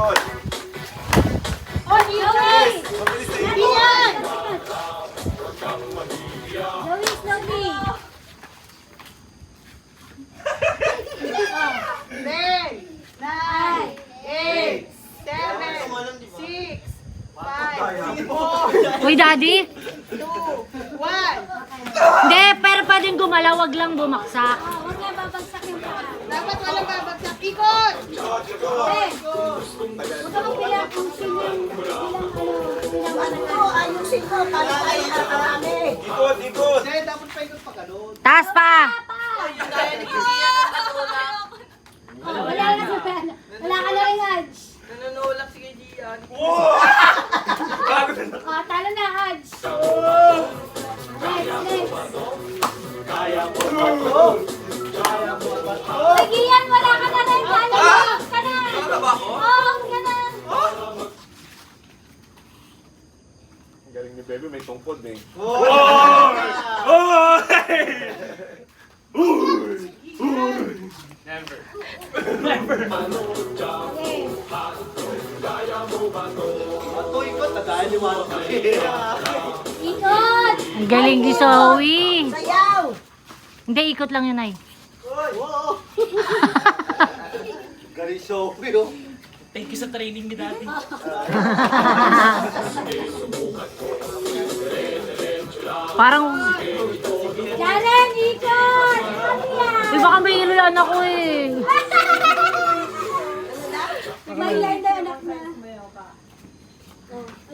ikot. Oh, Joey! Mabilis na Hindi ikot. yan! Joey, slowly! 10, 9, 8, 7, 6, 5, 4, Uy, Daddy. 2, 1. Hindi, pero pwedeng gumalaw, wag lang bumaksak. Huwag na babagsak yung paa. Dapat walang babagsak. Ikot! Ikot, ikot. Eh, huwag ka magpila kung sino yung ayusin ko para kayo nakarami. Ikot, ikot. Hindi, dapat pa ikot pa ganun. Taas pa. Wala na sa pala. Wala ka na yung Hajj. Nanunulak si kay Gian. Wow! Bago na. Oh, talo na Hajj. Next, next. Sige yan, wala ka na rin. Talo na. Ka na. Talo ba ako? Oo, ka na. Ang galing ni Bebe, may tungkod eh. Okay. Ikot. Ang galing ni Zoe. Sayaw. Hindi, ikot lang yun ay. Galing Sophie, oh. Thank you sa training ni Daddy. Parang, Jaren, ikot. uy, baka may ilulan ako eh. May line na anak na.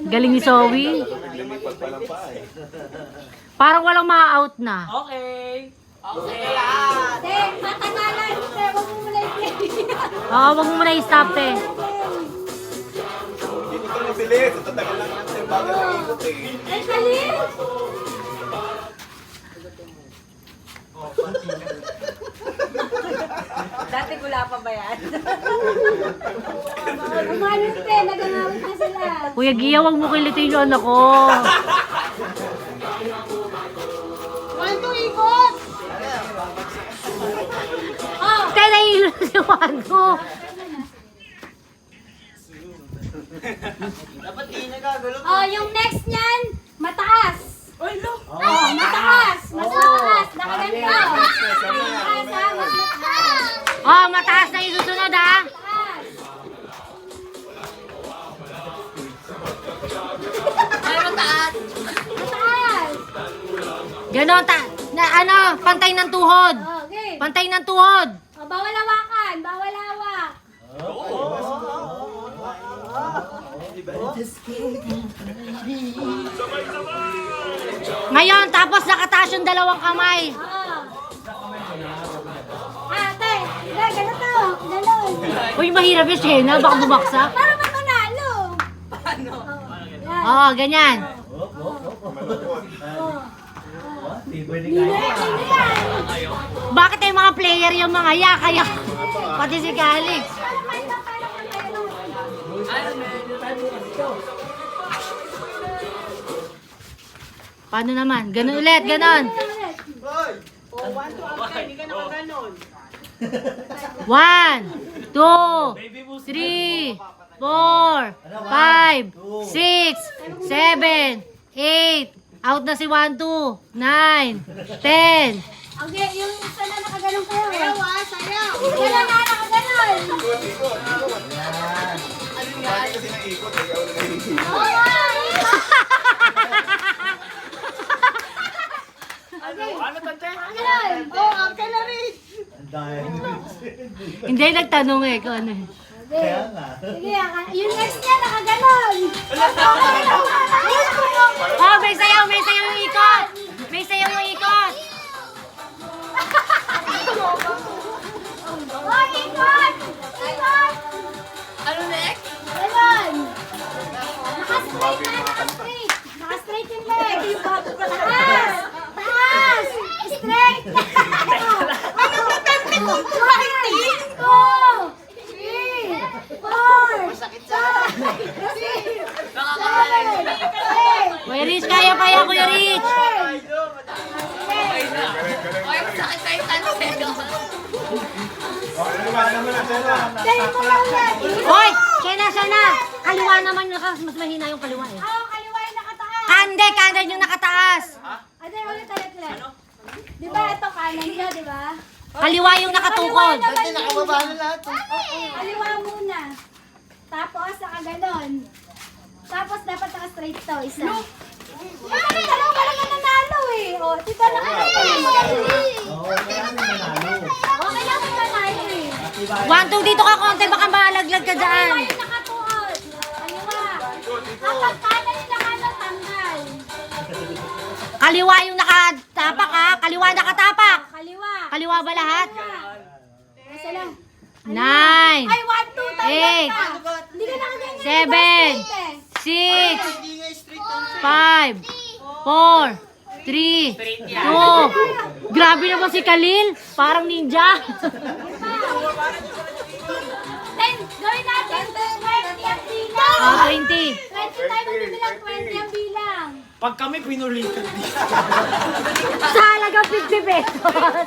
Galing ni Zoe. Naglilipat pa lang pa eh. Parang walang ma-out na. Okay. Okay. Te, matagalan. Te, huwag mo muna i-play. Oo, wag mo muna i-stop eh. Hindi ko mabilis. Tatagal lang natin bago lang ikot eh. Ay, galing. Dati gula pa ba yan? Umalis, te. Nagangawit na sila. Kuya Gia, wag mo kilitin yung anak ko. 1, 2, ikot! Oh, Te, nahihilo si Wando. Dapat di nagagalo. oh, yung next niyan, mataas. Ay, no! Oh, mataas. Mas mataas. Nakaganto. Mataas, ha? Mas mataas. Oh, mataas na yung susunod ha. Mataas. Ay, mataas! Mataas. Ganon, ano, pantay ng tuhod. Oh, okay. Pantay ng tuhod. Oh, bawal hawakan. Bawal hawak. Ngayon, tapos nakataas yung dalawang kamay. Oh. Ate, ganito. Ganon. Uy, mahirap yung Shena, baka bubaksak. Para mapanalo. Paano? Yan. Oo, ganyan. Oh. Tibay ni Hindi na yan. Bakit yung mga player yung mga kaya pati si Calix. Paano naman? Ganon ulit, ganon. Oh, 1, 2, okay. Hindi ka nakaganon. 1, 2, 3, 4, 5, 6, 7, 8. Out na si 1, 2, 9, 10. Okay, yung isa na nakaganon kayo. Sayaw, sayaw! Wala na nakaganon. Ikot, ikot, ikot. Bakit kasi naikot eh? Ikaw na naikot. Ano tante? Ganon. Oh, okay na rin! Ang dahil. Hindi, nagtanong eh kung ano. Kaya nga. Sige, yung next niya nakaganon. Oh, may sayaw yung ikot. May sayaw yung ikot. Oh, ikot! Ikot! Ano next? Ganon. Naka-straight na, naka-straight. Naka-straight yung leg. Taas! Taas! Straight! Ano ba tante mo? 2, 3, 4, 5, 6, 7, 8, Kuya Rich, kaya pa yan, Kuya Rich. Ay, masakit tayo tante. Ano naman, ano naman, ano naman. Dahil mo lang yan. Hoy, Sana. Kaliwa naman yung mas mahina yung kaliwa eh. Oo, kaliwa yung nakataas. Kanan yung nakataas. Ate, ulit. Di ba ito kanan niya, di ba? Kaliwa yung nakatukod. Dati nakababa na lahat. Kaliwa muna. Tapos, nakaganon. Tapos, dapat naka-straight to, isa. Bakit dalawa ka lang nanalo eh? O, tita na ka Oo, kaya may manalo. Okay lang may manalo eh. 1, 2 dito ka konti, baka malaglag ka dyan. Kaliwa yung nakatuod. Kaliwa. Kapag kanan yung nakatanggal. Kaliwa yung nakatapak ha. Kaliwa nakatapak. Kaliwa. Kaliwa ba lahat? Isa lang. 9, Ay, 1, 2, tanggal Eight. ka. Hindi ka nakaganyan. Seven. Straight eh. 6, 5, 4, 3, 2. Grabe naman si Khalil. Parang ninja. Then, gawin natin 20 ang bilang. 20. 20 tayo magbibilang 20 ang bilang. Pag kami pinulitan dito. Sa halaga 50 pesos.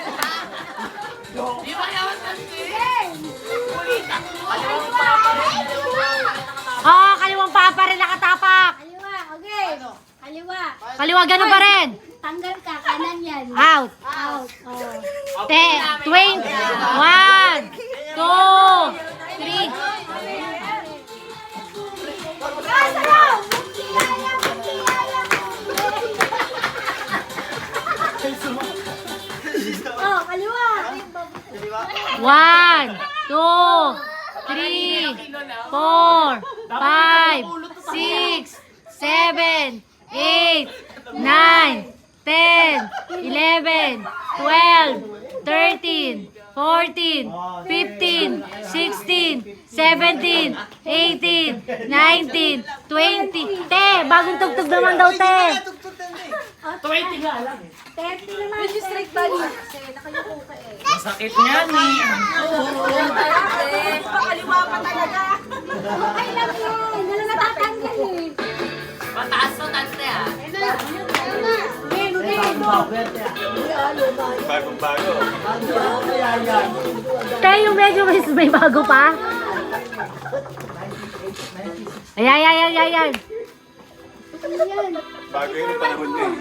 Oo, kaliwang papa rin nakatapak. Kaliwa, okay. Kaliwa. Kaliwa, ganun pa rin. Tanggal ka, kanan yan. Out. Out. Oh. 20. 1, 2, 3. Kasalaw! Magkilaya, magkilaya. Oh, kaliwa. 1, 2, 3, 4, 5, 6, 7, 8, 9, 10, 11, 12, 13, 14, 15, 16, 17, 18, 19, 20. Te, bagong tugtog naman daw, te. 20 nga lang eh. 30 naman. Medyo straight ba niya? Masakit nga ni. Pakaliwa pa talaga. Okay lang yun. Wala natatanggal eh. Mataas to, tante ah. Game, game. Bagong-bago. Te, yung medyo may bago pa. Ayan. Bago yun ang panahon niya eh.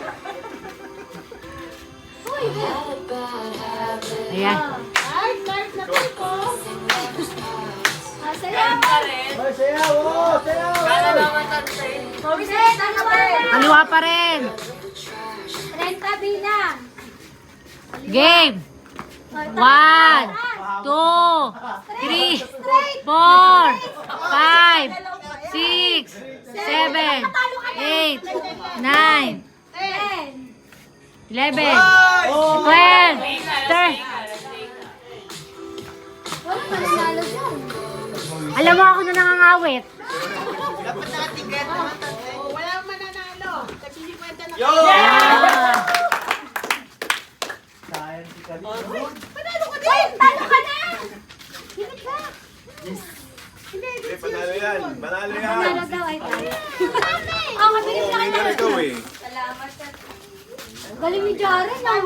Ayan. Sayaw. Ay, sayaw! Oh, sayaw! Kaliwa pa rin. 30 bilang. Game. 1, 2, 3, 4, 5, 6, 7, 8, 9, 10. 11, 12, 13. Wala mananalo dyan. Alam mo ako na nangangawit. Walang mananalo. Tag-50 na. Yo! Sayang si Khalil. Panalo ka din! Talo ka na! Himit ka! Eh, panalo yan. Panalo yan. Panalo daw ay tayo. Oh, mabilis Oo, na winner ka ikaw eh. Galing ni Jaren, ah.